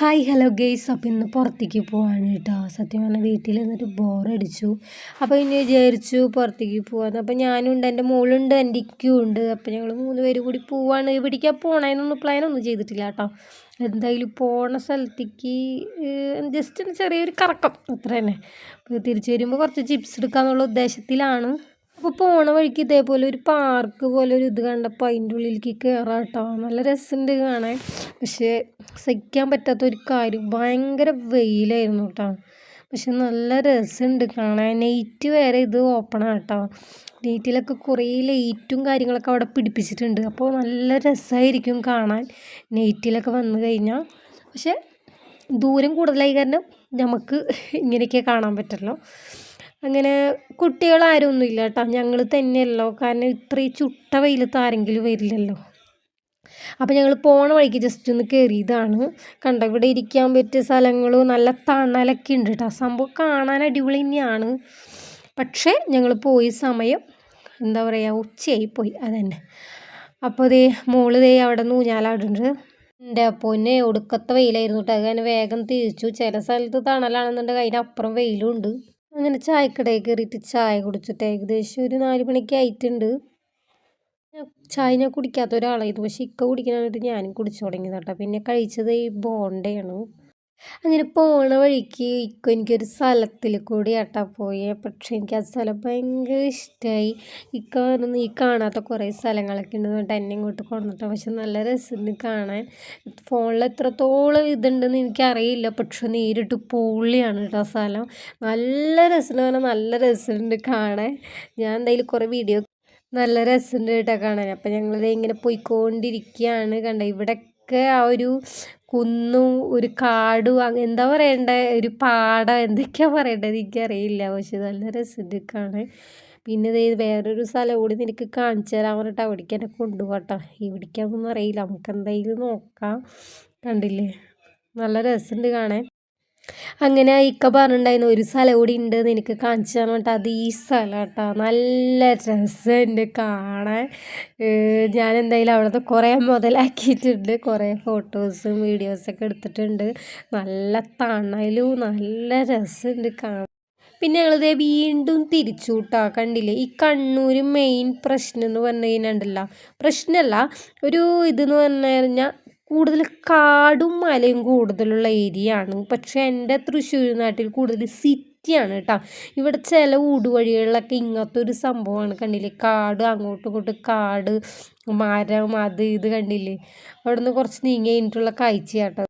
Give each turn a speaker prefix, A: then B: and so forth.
A: Hi hello guys. അപ്പോൾ ഇന്ന് പുറത്തേക്ക് പോവാണ് കേട്ടോ. സത്യം പറഞ്ഞാൽ വീട്ടിൽ നിന്നിട്ട് ബോറടിച്ചു. അപ്പോൾ ഇനി വിചാരിച്ചു പുറത്തേക്ക് പോകാമെന്ന്. അപ്പോൾ ഞാനും ഉണ്ട്, എൻ്റെ മോളുണ്ട്, എൻ്റെ ഇക്കും ഉണ്ട്. അപ്പോൾ ഞങ്ങൾ 3 പേര് കൂടി പോവാണ്. എവിടേക്കാണ് പോകണമെന്നൊന്നും പ്ലാനൊന്നും ചെയ്തിട്ടില്ല കേട്ടോ. എന്തായാലും പോണ സ്ഥലത്തേക്ക് ജസ്റ്റ് ഒന്ന് ചെറിയൊരു കറക്കം അത്ര തന്നെ. അപ്പോൾ തിരിച്ചു വരുമ്പോൾ കുറച്ച് ചിപ്സ് എടുക്കാമെന്നുള്ള ഉദ്ദേശത്തിലാണ്. അപ്പോൾ പോണ വഴിക്ക് ഇതേപോലെ ഒരു പാർക്ക് പോലെ ഒരു ഇത് കണ്ടപ്പോൾ അതിൻ്റെ ഉള്ളിലേക്ക് കയറാം കേട്ടോ. നല്ല രസമുണ്ട് കാണാൻ. പക്ഷേ സഹിക്കാൻ പറ്റാത്തൊരു കാര്യം, ഭയങ്കര വെയിലായിരുന്നു കേട്ടോ. പക്ഷെ നല്ല രസമുണ്ട് കാണാൻ. നൈറ്റ് വരെ ഇത് ഓപ്പണാണ് കേട്ടോ. നൈറ്റിലൊക്കെ കുറേ ലൈറ്റും കാര്യങ്ങളൊക്കെ അവിടെ പിടിപ്പിച്ചിട്ടുണ്ട്. അപ്പോൾ നല്ല രസമായിരിക്കും കാണാൻ നൈറ്റിലൊക്കെ വന്നു കഴിഞ്ഞാൽ. പക്ഷെ ദൂരം കൂടുതലായി കാരണം നമുക്ക് ഇങ്ങനെയൊക്കെ കാണാൻ പറ്റുള്ളൂ. അങ്ങനെ കുട്ടികളാരും ഒന്നുമില്ല കേട്ടോ. ഞങ്ങൾ തന്നെയല്ലോ, കാരണം ഇത്രയും ചുട്ട വെയിലത്ത് ആരെങ്കിലും വരില്ലല്ലോ. അപ്പോൾ ഞങ്ങൾ പോണ വഴിക്ക് ജസ്റ്റ് ഒന്ന് കയറിയതാണ്. കണ്ടോ, ഇവിടെ ഇരിക്കാൻ പറ്റിയ സ്ഥലങ്ങളും നല്ല തണലൊക്കെ ഉണ്ട് കേട്ടോ. സംഭവം കാണാൻ അടിപൊളി തന്നെയാണ്. പക്ഷേ ഞങ്ങൾ പോയ സമയം എന്താ പറയുക, ഉച്ചയായിപ്പോയി അതന്നെ. അപ്പോൾ മോള് അവിടെ നിന്ന് ഊഞ്ഞാലാടുന്നുണ്ട്. എൻ്റെ പൊന്നെ ഒടുക്കത്തെ വെയിലായിരുന്നു കേട്ടോ. അത് കാരണം വേഗം തിരിച്ചു. ചില സ്ഥലത്ത് തണലാണെന്നുണ്ടെങ്കിൽ അതിനപ്പുറം വെയിലും ഉണ്ട്. അങ്ങനെ ചായക്കടയിൽ കയറിയിട്ട് ചായ കുടിച്ചിട്ട് ഏകദേശം ഒരു 4 മണിക്ക് ആയിട്ടുണ്ട്. ചായ ഞാൻ കുടിക്കാത്ത ഒരാളായിരുന്നു, പക്ഷെ ഇക്ക കുടിക്കാനായിട്ട് ഞാനും കുടിച്ചു തുടങ്ങിയത് കേട്ടോ. പിന്നെ കഴിച്ചത് ഈ ബോണ്ടയാണ്. അങ്ങനെ പോണ വഴിക്ക് എനിക്കൊരു സ്ഥലത്തിൽ കൂടി ആട്ടാ പോയേ. പക്ഷേ എനിക്ക് ആ സ്ഥലം ഭയങ്കര ഇഷ്ടമായി. ഇക്ക പറഞ്ഞ് ഈ കാണാത്ത കുറേ സ്ഥലങ്ങളൊക്കെ ഉണ്ട് എന്നിട്ട് എന്നെ ഇങ്ങോട്ട് കൊണ്ടുവന്നിട്ട്. പക്ഷെ നല്ല രസമുണ്ട് കാണാൻ. ഫോണിൽ എത്രത്തോളം ഇതുണ്ടെന്ന് എനിക്കറിയില്ല, പക്ഷെ നേരിട്ട് പൊളിയാണ് കേട്ടോ സ്ഥലം. നല്ല രസമെന്ന് പറഞ്ഞാൽ നല്ല രസമുണ്ട് കാണാൻ. ഞാൻ എന്തായാലും കുറേ വീഡിയോ നല്ല രസമുണ്ട് കേട്ടോ കാണാൻ. അപ്പം ഞങ്ങളിത് ഇങ്ങനെ പോയിക്കൊണ്ടിരിക്കുകയാണ്. കണ്ട ഇവിടെയൊക്കെ ആ ഒരു കുന്നും ഒരു കാടും എന്താ പറയണ്ടേ, ഒരു പാടം എന്തൊക്കെയാണ് പറയേണ്ടത് എനിക്കറിയില്ല. പക്ഷെ നല്ല രസമുണ്ട് കാണാൻ. പിന്നെ വേറൊരു സ്ഥലം കൂടി നിനക്ക് കാണിച്ചു തരാൻ പറഞ്ഞിട്ട് അവിടേക്ക് എന്നെ കൊണ്ടുപോകട്ടോ. ഇവിടേക്കാണെന്നൊന്നും അറിയില്ല, നമുക്ക് എന്തായാലും നോക്കാം. കണ്ടില്ലേ, നല്ല രസമുണ്ട് കാണാൻ. അങ്ങനെ ഇക്ക പറഞ്ഞിട്ടുണ്ടായിരുന്നു ഒരു സ്ഥലം കൂടി ഉണ്ട് എനിക്ക് കാണിച്ചു തരാൻ പറഞ്ഞിട്ട്. അത് ഈ സ്ഥലം കേട്ടോ. നല്ല രസമുണ്ട് കാണാൻ. ഞാൻ എന്തായാലും അവിടുത്തെ കുറേ മുതലാക്കിയിട്ടുണ്ട്. കുറേ ഫോട്ടോസും വീഡിയോസൊക്കെ എടുത്തിട്ടുണ്ട്. നല്ല തണലും നല്ല രസമുണ്ട് കാണാൻ. പിന്നെ ഞങ്ങളിത് വീണ്ടും തിരിച്ചു കേട്ടോ. കണ്ടില്ലേ, ഈ കണ്ണൂർ മെയിൻ പ്രശ്നം എന്ന് പറഞ്ഞു കഴിഞ്ഞാൽ പ്രശ്നമല്ല, ഒരു ഇതെന്ന് പറഞ്ഞു കഴിഞ്ഞാൽ കൂടുതൽ കാടും മലയും കൂടുതലുള്ള ഏരിയ ആണ്. പക്ഷേ എൻ്റെ തൃശ്ശൂർ നാട്ടിൽ കൂടുതൽ സിറ്റിയാണ് കേട്ടോ. ഇവിടെ ചില ഊടുവഴികളിലൊക്കെ ഇങ്ങനത്തെ ഒരു സംഭവമാണ്. കണ്ടില്ലേ, കാട് അങ്ങോട്ടും ഇങ്ങോട്ടും കാട്, മരം, അത് ഇത് കണ്ടില്ലേ. അവിടെ നിന്ന് കുറച്ച് നീങ്ങി കഴിഞ്ഞിട്ടുള്ള കാഴ്ചയാട്ടോ.